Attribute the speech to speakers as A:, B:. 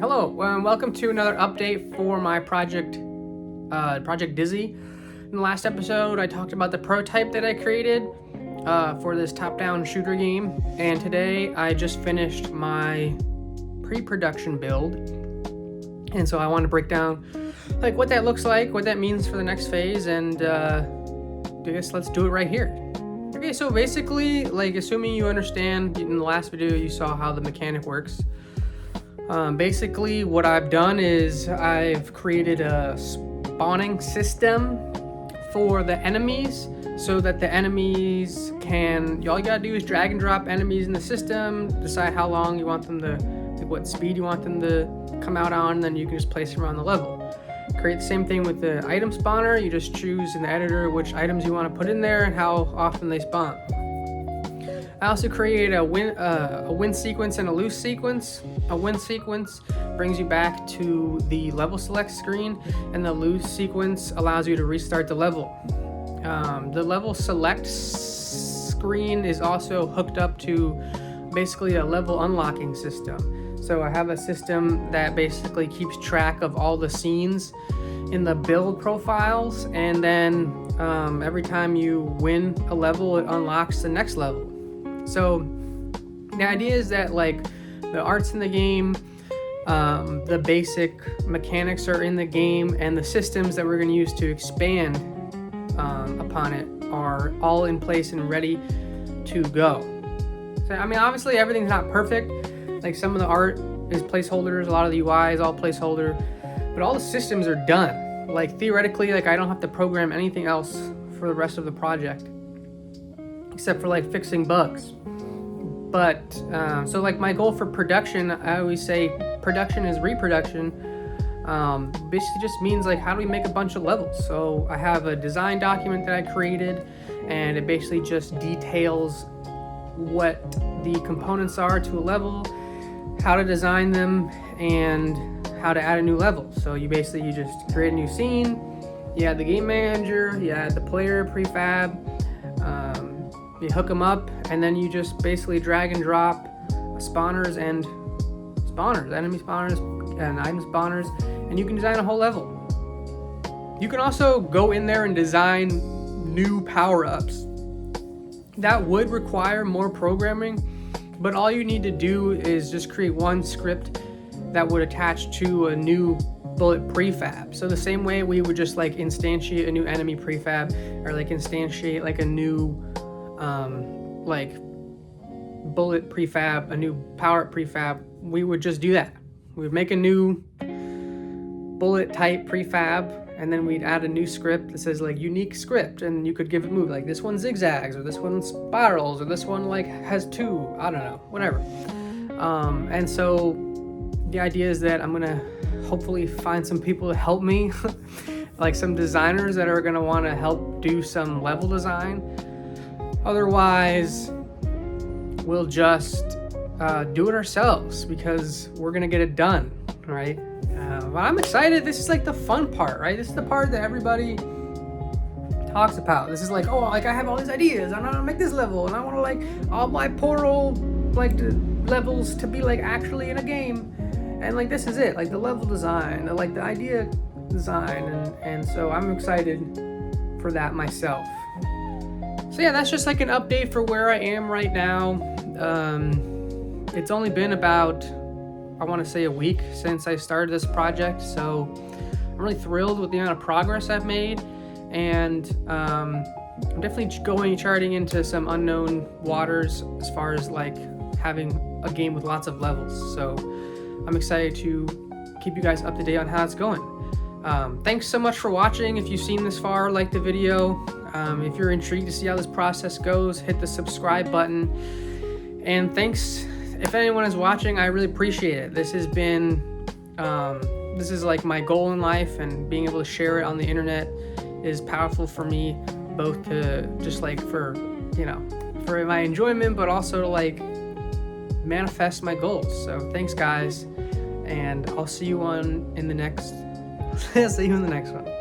A: Hello, welcome to another update for my project Dizzy. In the last episode, I talked about the prototype that I created for this top-down shooter game, and today I just finished my pre-production build, and so I want to break down like what that looks like, what that means for the next phase, and I guess let's do it right here. Okay, so basically, like, assuming you understand, in the last video you saw how the mechanic works. Basically what I've done is I've created a spawning system for the enemies so that the enemies can, all you gotta do is drag and drop enemies in the system, decide how long you want them to, like what speed you want them to come out on, and then you can just place them around the level. Create the same thing with the item spawner. You just choose in the editor which items you want to put in there and how often they spawn. I also created a win sequence and a lose sequence. A win sequence brings you back to the level select screen, and the lose sequence allows you to restart the level. The level select screen is also hooked up to basically a level unlocking system. So I have a system that basically keeps track of all the scenes in the build profiles, and then every time you win a level, it unlocks the next level. So the idea is that, like, the art's in the game, the basic mechanics are in the game, and the systems that we're going to use to expand upon it are all in place and ready to go. So, I mean, obviously everything's not perfect. Like, some of the art is placeholders, a lot of the UI is all placeholder, but all the systems are done. Like, theoretically, like, I don't have to program anything else for the rest of the project, except for like fixing bugs. But so, like, my goal for production, I always say production is reproduction. Basically just means, like, how do we make a bunch of levels? So I have a design document that I created, and it basically just details what the components are to a level, how to design them, and how to add a new level. So you just create a new scene, you add the game manager, you add the player prefab, you hook them up, and then you just basically drag and drop spawners and enemy spawners and item spawners, and you can design a whole level. You can also go in there and design new power-ups. That would require more programming, but all you need to do is just create one script that would attach to a new bullet prefab. So the same way we would just, like, instantiate a new enemy prefab, or like instantiate like a new like bullet prefab, a new power prefab, we would just do that. We would make a new bullet type prefab, and then we'd add a new script that says, like, unique script, and you could give it move, like, this one zigzags, or this one spirals, or this one, like, has two, I don't know, whatever. And so the idea is that I'm gonna hopefully find some people to help me, like some designers that are gonna want to help do some level design. Otherwise, we'll just do it ourselves, because we're gonna get it done, right? But I'm excited. This is like the fun part, right? This is the part that everybody talks about. This is like, oh, like, I have all these ideas, I want to make this level, and I want to, like, all my portal, like, levels to be, like, actually in a game, and, like, this is it, like, the level design, like, the idea design, and so I'm excited for that myself. So yeah, that's just like an update for where I am right now. It's only been about, I want to say, a week since I started this project, so I'm really thrilled with the amount of progress I've made, and I'm definitely charting into some unknown waters as far as, like, having a game with lots of levels. So I'm excited to keep you guys up to date on how it's going. Thanks so much for watching. If you've seen this far, like the video. If you're intrigued to see how this process goes, hit the subscribe button. And thanks, if anyone is watching, I really appreciate it. This has been, this is like my goal in life, and being able to share it on the internet is powerful for me, both to just, like, for, you know, for my enjoyment, but also to, like, manifest my goals. So thanks, guys, and I'll see you in the next one.